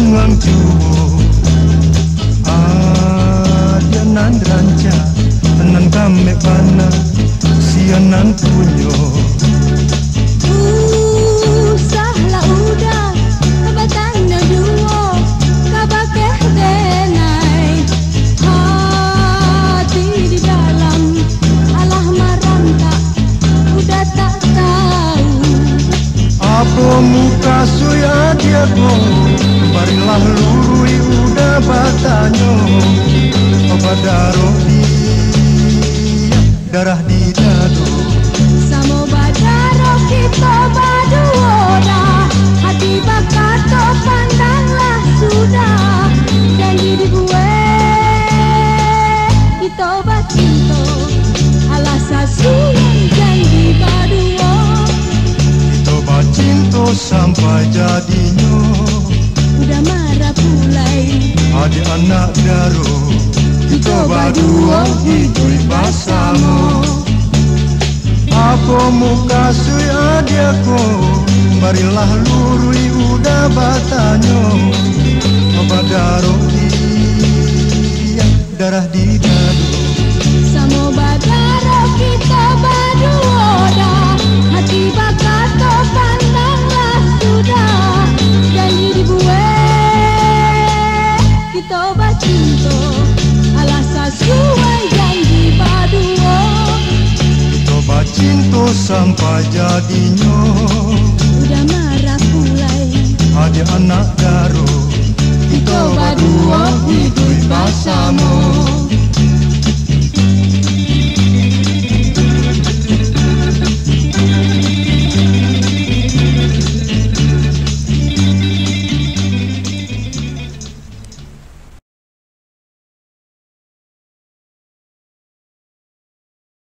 ngang tuwo dia nan ranca nan kame pana sianan punyo sahla udah kabatan na duo kabakeh denai hati di dalam alah maranta udah tak tahu apa muka suya dia go barilah lurui udah batanyo apa darah di darah di dado samo badaro kita baduoda hati bakato pandanglah sudah janji di gue kita bacinto alas sasuan janji baduo kita bacinto sampai jadinya udah marah pulai adik anak daro kita berdua hidup bersama apa muka suya dia ko barilah lurui udah batanyo apa darah di dado samo badaro kita baduoda hati bakato pandanglah sudah janji di gue kita bacinto alas sasuai janji baduo kita bacinto sampai jadinya udah marah pulai adik anak daro kita berdua hidup bersama.